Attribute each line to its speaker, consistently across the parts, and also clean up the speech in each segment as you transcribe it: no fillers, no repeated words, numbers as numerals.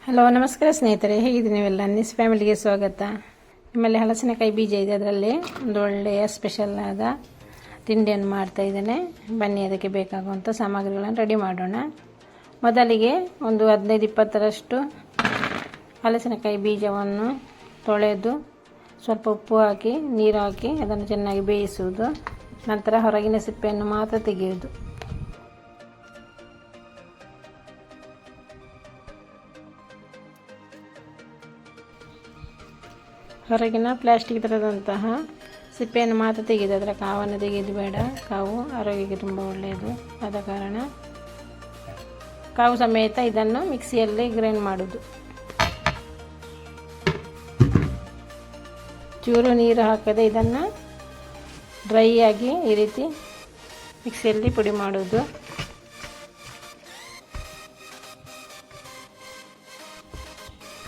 Speaker 1: Hello ನಮಸ್ಕಾರ ಸ್ನೇಹಿತರೆ, ಹೇಗಿದ್ದೀರಿ ನೀವೆಲ್ಲ? ಅನ್ನಿಸ್ ಫ್ಯಾಮಿಲಿಗೆ ಸ್ವಾಗತ. ನಿಮ್ಮಲ್ಲಿ ಹಲಸಿನಕಾಯಿ ಬೀಜ ಇದೆ, ಅದರಲ್ಲಿ ಒಂದು ಒಳ್ಳೆಯ ಸ್ಪೆಷಲ್ ಆದ ತಿಂಡಿಯನ್ನು ಮಾಡ್ತಾ ಇದ್ದೇನೆ. ಬನ್ನಿ, ಅದಕ್ಕೆ ಬೇಕಾಗುವಂಥ ಸಾಮಗ್ರಿಗಳನ್ನು ರೆಡಿ ಮಾಡೋಣ. ಮೊದಲಿಗೆ ಒಂದು 15-20ರಷ್ಟು ಹಲಸಿನಕಾಯಿ ಬೀಜವನ್ನು ತೊಳೆದು ಸ್ವಲ್ಪ ಉಪ್ಪು ಹಾಕಿ ನೀರು ಹಾಕಿ ಅದನ್ನು ಚೆನ್ನಾಗಿ ಬೇಯಿಸುವುದು. ನಂತರ ಹೊರಗಿನ ಸಿಪ್ಪೆಯನ್ನು ಮಾತ್ರ ತೆಗೆಯುವುದು. ಹೊರಗಿನ ಪ್ಲಾಸ್ಟಿಕ್ ಥರದಂತಹ ಸಿಪ್ಪೆಯನ್ನು ಮಾತ್ರ ತೆಗೆದು, ಅದರ ಕಾವನ್ನು ತೆಗೆದು ಬೇಡ. ಕಾವು ಆರೋಗ್ಯಕ್ಕೆ ತುಂಬ ಒಳ್ಳೆಯದು. ಆದ ಕಾರಣ ಕಾವು ಸಮೇತ ಇದನ್ನು ಮಿಕ್ಸಿಯಲ್ಲಿ ಗ್ರೈಂಡ್ ಮಾಡೋದು. ಚೂರು ನೀರು ಹಾಕದೆ ಇದನ್ನು ಡ್ರೈ ಆಗಿ ಈ ರೀತಿ ಮಿಕ್ಸಿಯಲ್ಲಿ ಪುಡಿ ಮಾಡೋದು.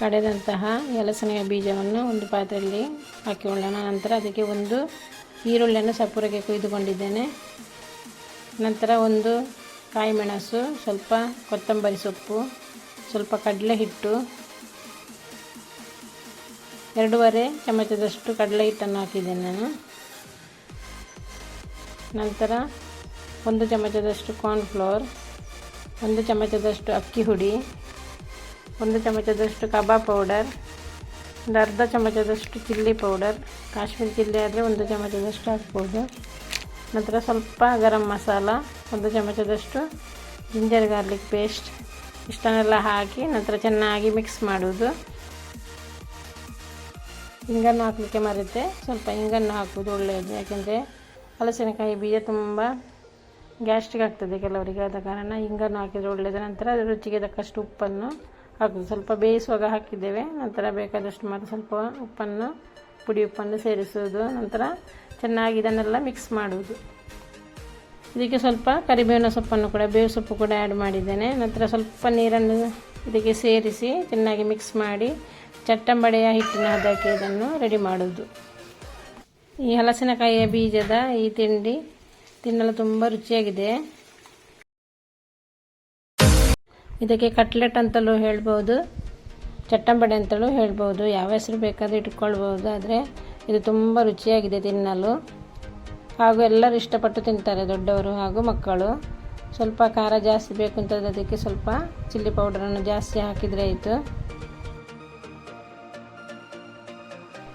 Speaker 1: ಕಡೆದಂತಹ ಹಲಸಿನ ಬೀಜವನ್ನು ಒಂದು ಪಾತ್ರೆಯಲ್ಲಿ ಹಾಕಿಕೊಳ್ಳೋಣ. ನಂತರ ಅದಕ್ಕೆ ಒಂದು ಈರುಳ್ಳಿಯನ್ನು ಸಪೂರಕ್ಕೆ ಕೊಯ್ದುಕೊಂಡಿದ್ದೇನೆ. ನಂತರ ಒಂದು ಕಾಯಿ ಮೆಣಸು, ಸ್ವಲ್ಪ ಕೊತ್ತಂಬರಿ ಸೊಪ್ಪು, ಸ್ವಲ್ಪ ಕಡಲೆ ಹಿಟ್ಟು, 2.5 ಚಮಚದಷ್ಟು ಕಡಲೆ ಹಿಟ್ಟನ್ನು ಹಾಕಿದ್ದೇನೆ ನಾನು. ನಂತರ 1 ಚಮಚದಷ್ಟು ಕಾರ್ನ್ಫ್ಲೋರ್, 1 ಚಮಚದಷ್ಟು ಅಕ್ಕಿ ಹುಡಿ, 1 ಚಮಚದಷ್ಟು ಕಬಾಬ್ ಪೌಡರ್, ಒಂದು ಅರ್ಧ ಚಮಚದಷ್ಟು ಚಿಲ್ಲಿ ಪೌಡರ್, ಕಾಶ್ಮೀರಿ ಚಿಲ್ಲಿ ಆದರೆ 1 ಚಮಚದಷ್ಟು ಹಾಕ್ಬೋದು. ನಂತರ ಸ್ವಲ್ಪ ಗರಂ ಮಸಾಲ, 1 ಚಮಚದಷ್ಟು ಜಿಂಜರ್ ಗಾರ್ಲಿಕ್ ಪೇಸ್ಟ್, ಇಷ್ಟನ್ನೆಲ್ಲ ಹಾಕಿ ನಂತರ ಚೆನ್ನಾಗಿ ಮಿಕ್ಸ್ ಮಾಡೋದು. ಹಿಂಗನ್ನು ಹಾಕಲಿಕ್ಕೆ ಮರೆತೆ, ಸ್ವಲ್ಪ ಹಿಂಗನ್ನು ಹಾಕೋದು ಒಳ್ಳೆಯದು. ಯಾಕೆಂದರೆ ಹಲಸಿನಕಾಯಿ ಬೀಜ ತುಂಬ ಗ್ಯಾಸ್ಟ್ರಿಕ್ ಆಗ್ತದೆ ಕೆಲವರಿಗೆ, ಆದ ಕಾರಣ ಹಿಂಗನ್ನು ಹಾಕಿದರೆ ಒಳ್ಳೆಯದು. ನಂತರ ರುಚಿಗೆ ತಕ್ಕಷ್ಟು ಉಪ್ಪನ್ನು ಹಾಕೋದು. ಸ್ವಲ್ಪ ಬೇಯಿಸುವಾಗ ಹಾಕಿದ್ದೇವೆ. ನಂತರ ಬೇಕಾದಷ್ಟು ಮತ್ತು ಸ್ವಲ್ಪ ಪುಡಿ ಉಪ್ಪನ್ನು ಸೇರಿಸುವುದು. ನಂತರ ಚೆನ್ನಾಗಿ ಇದನ್ನೆಲ್ಲ ಮಿಕ್ಸ್ ಮಾಡುವುದು. ಇದಕ್ಕೆ ಸ್ವಲ್ಪ ಕರಿಬೇವಿನ ಸೊಪ್ಪನ್ನು ಕೂಡ, ಬೇವು ಸೊಪ್ಪು ಕೂಡ ಆ್ಯಡ್ ಮಾಡಿದ್ದೇನೆ. ನಂತರ ಸ್ವಲ್ಪ ನೀರನ್ನು ಇದಕ್ಕೆ ಸೇರಿಸಿ ಚೆನ್ನಾಗಿ ಮಿಕ್ಸ್ ಮಾಡಿ ಚಟ್ಟಂಬಡೆಯ ಹಿಟ್ಟಿನ ಹದಕ್ಕೆ ಇದನ್ನು ರೆಡಿ ಮಾಡೋದು. ಈ ಹಲಸಿನಕಾಯಿಯ ಬೀಜದ ಈ ತಿಂಡಿ ತಿನ್ನಲು ತುಂಬ ರುಚಿಯಾಗಿದೆ. ಇದಕ್ಕೆ ಕಟ್ಲೆಟ್ ಅಂತಲೂ ಹೇಳ್ಬೋದು, ಚಟ್ಟಂಬಡೆ ಅಂತಲೂ ಹೇಳ್ಬೋದು, ಯಾವ ಹೆಸರು ಬೇಕಾದರೂ ಇಟ್ಕೊಳ್ಬೋದು. ಆದರೆ ಇದು ತುಂಬ ರುಚಿಯಾಗಿದೆ ತಿನ್ನಲು, ಹಾಗೂ ಎಲ್ಲರೂ ಇಷ್ಟಪಟ್ಟು ತಿಂತಾರೆ, ದೊಡ್ಡವರು ಹಾಗೂ ಮಕ್ಕಳು. ಸ್ವಲ್ಪ ಖಾರ ಜಾಸ್ತಿ ಬೇಕು ಅಂತಂದರೆ ಅದಕ್ಕೆ ಸ್ವಲ್ಪ ಚಿಲ್ಲಿ ಪೌಡರನ್ನು ಜಾಸ್ತಿ ಹಾಕಿದರೆ ಆಯಿತು.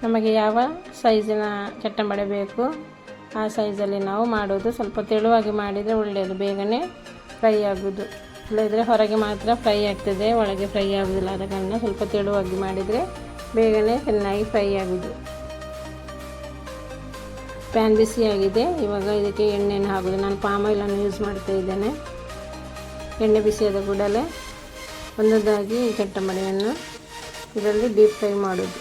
Speaker 1: ನಮಗೆ ಯಾವ ಸೈಜಿನ ಚಟ್ಟಂಬಡೆ ಬೇಕು ಆ ಸೈಜಲ್ಲಿ ನಾವು ಮಾಡೋದು. ಸ್ವಲ್ಪ ತೆಳುವಾಗಿ ಮಾಡಿದರೆ ಒಳ್ಳೆಯದು, ಬೇಗನೆ ಫ್ರೈ ಆಗೋದು. ಇಲ್ಲದಿದ್ದರೆ ಹೊರಗೆ ಮಾತ್ರ ಫ್ರೈ ಆಗ್ತದೆ, ಒಳಗೆ ಫ್ರೈ ಆಗೋದಿಲ್ಲ. ಆದ ಕಾರಣ ಸ್ವಲ್ಪ ತೆಳುವಾಗಿ ಮಾಡಿದರೆ ಬೇಗನೆ ಚೆನ್ನಾಗಿ ಫ್ರೈ ಆಗೋದು. ಪ್ಯಾನ್ ಬಿಸಿಯಾಗಿದೆ. ಇವಾಗ ಇದಕ್ಕೆ ಎಣ್ಣೆಯನ್ನು ಹಾಕೋದು. ನಾನು ಪಾಮ್ ಆಯಿಲನ್ನು ಯೂಸ್ ಮಾಡ್ತಾ ಇದ್ದೇನೆ. ಎಣ್ಣೆ ಬಿಸಿಯಾದ ಕೂಡಲೇ ಒಂದೊಂದಾಗಿ ಈ ಚಟ್ಟಂಬಡೆಯನ್ನು ಇದರಲ್ಲಿ ಡೀಪ್ ಫ್ರೈ ಮಾಡೋದು.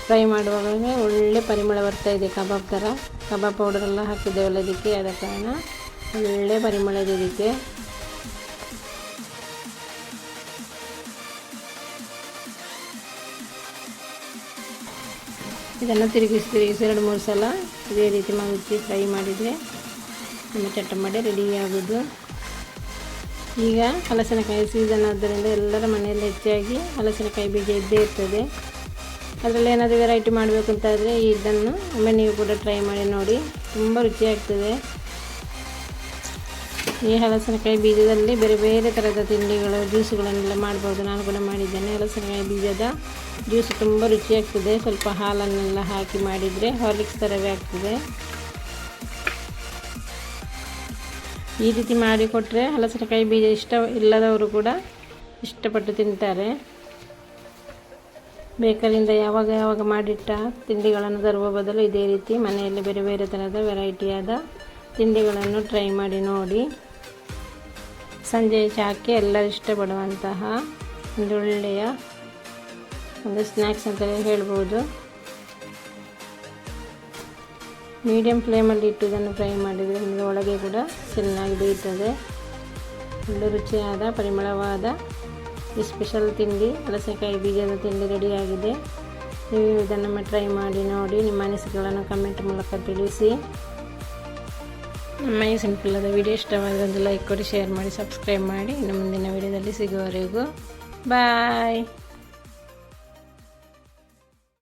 Speaker 1: ಫ್ರೈ ಮಾಡುವಾಗ ಒಳ್ಳೆ ಪರಿಮಳ ಬರ್ತಾ ಇದೆ, ಕಬಾಬ್ ಥರ. ಕಬಾಬ್ ಪೌಡರೆಲ್ಲ ಹಾಕಿದ್ದೇವಲ್ಲ ಇದಕ್ಕೆ, ಆದ ಕಾರಣ ಒಳ್ಳೆ ಪರಿಮಳ ಇದೆ ಇದಕ್ಕೆ. ಇದನ್ನು ತಿರುಗಿಸಿ 2-3 ಸಲ ಇದೇ ರೀತಿ ಮಗುಚಿ ಫ್ರೈ ಮಾಡಿದರೆ ನಮ್ಮ ಚಟ್ಟಂಬಡೆ ರೆಡಿ ಆಗೋದು. ಈಗ ಹಲಸಿನಕಾಯಿ ಸೀಸನ್ ಆದ್ದರಿಂದ ಎಲ್ಲರ ಮನೆಯಲ್ಲಿ ಹೆಚ್ಚಾಗಿ ಹಲಸಿನಕಾಯಿ ಬೀಜ ಇದ್ದೇ ಇರ್ತದೆ. ಅದರಲ್ಲಿ ಏನಾದರೂ ವೆರೈಟಿ ಮಾಡಬೇಕು ಅಂತಾದರೆ ಇದನ್ನು ಒಮ್ಮೆ ನೀವು ಕೂಡ ಟ್ರೈ ಮಾಡಿ ನೋಡಿ, ತುಂಬ ರುಚಿಯಾಗ್ತದೆ. ಈ ಹಲಸಿನಕಾಯಿ ಬೀಜದಲ್ಲಿ ಬೇರೆ ಬೇರೆ ಥರದ ತಿಂಡಿಗಳು, ಜ್ಯೂಸುಗಳನ್ನೆಲ್ಲ ಮಾಡ್ಬೋದು. ನಾನು ಕೂಡ ಮಾಡಿದ್ದೇನೆ. ಹಲಸಿನಕಾಯಿ ಬೀಜದ ಜ್ಯೂಸ್ ತುಂಬ ರುಚಿಯಾಗ್ತದೆ. ಸ್ವಲ್ಪ ಹಾಲನ್ನೆಲ್ಲ ಹಾಕಿ ಮಾಡಿದರೆ ಹಾರ್ಲಿಕ್ಸ್ ಥರವೇ ಆಗ್ತದೆ. ಈ ರೀತಿ ಮಾಡಿಕೊಟ್ರೆ ಹಲಸಿನಕಾಯಿ ಬೀಜ ಇಷ್ಟ ಇಲ್ಲದವರು ಕೂಡ ಇಷ್ಟಪಟ್ಟು ತಿಂತಾರೆ. ಬೇಕರಿಯಿಂದ ಯಾವಾಗ ಮಾಡಿಟ್ಟ ತಿಂಡಿಗಳನ್ನು ತರುವ ಬದಲು ಇದೇ ರೀತಿ ಮನೆಯಲ್ಲಿ ಬೇರೆ ಬೇರೆ ಥರದ ವೆರೈಟಿಯಾದ ತಿಂಡಿಗಳನ್ನು ಟ್ರೈ ಮಾಡಿ ನೋಡಿ. ಸಂಜೆಯ ಚಾಕ್ಕೆ ಎಲ್ಲರೂ ಇಷ್ಟಪಡುವಂತಹ ಒಂದೊಳ್ಳೆಯ ಒಂದು ಸ್ನ್ಯಾಕ್ಸ್ ಅಂತಲೇ ಹೇಳ್ಬೋದು. ಮೀಡಿಯಂ ಫ್ಲೇಮಲ್ಲಿ ಇಟ್ಟು ಇದನ್ನು ಫ್ರೈ ಮಾಡಿದರೆ ನಿಮಗೆ ಒಳಗೆ ಕೂಡ ಚೆನ್ನಾಗಿ ಬೇಯುತ್ತದೆ. ಒಳ್ಳೆ ರುಚಿಯಾದ ಪರಿಮಳವಾದ ಈ ಸ್ಪೆಷಲ್ ತಿಂಡಿ, ಹಲಸಿನಕಾಯಿ ಬೀಜದ ತಿಂಡಿ ರೆಡಿಯಾಗಿದೆ. ನೀವು ಇದನ್ನು ಟ್ರೈ ಮಾಡಿ ನೋಡಿ. ನಿಮ್ಮ ಅನಿಸಿಕೆಗಳನ್ನು ಕಮೆಂಟ್ ಮೂಲಕ ತಿಳಿಸಿ. ನಮ್ಮ ಈ ಸಿಂಪಲ್ ಆದ ವಿಡಿಯೋ ಇಷ್ಟವಾದರೆ ಒಂದು ಲೈಕ್ ಕೊಡಿ, ಶೇರ್ ಮಾಡಿ, ಸಬ್ಸ್ಕ್ರೈಬ್ ಮಾಡಿ. ಇನ್ನು ಮುಂದಿನ ವಿಡಿಯೋದಲ್ಲಿ ಸಿಗುವವರೆಗೂ ಬಾಯ್.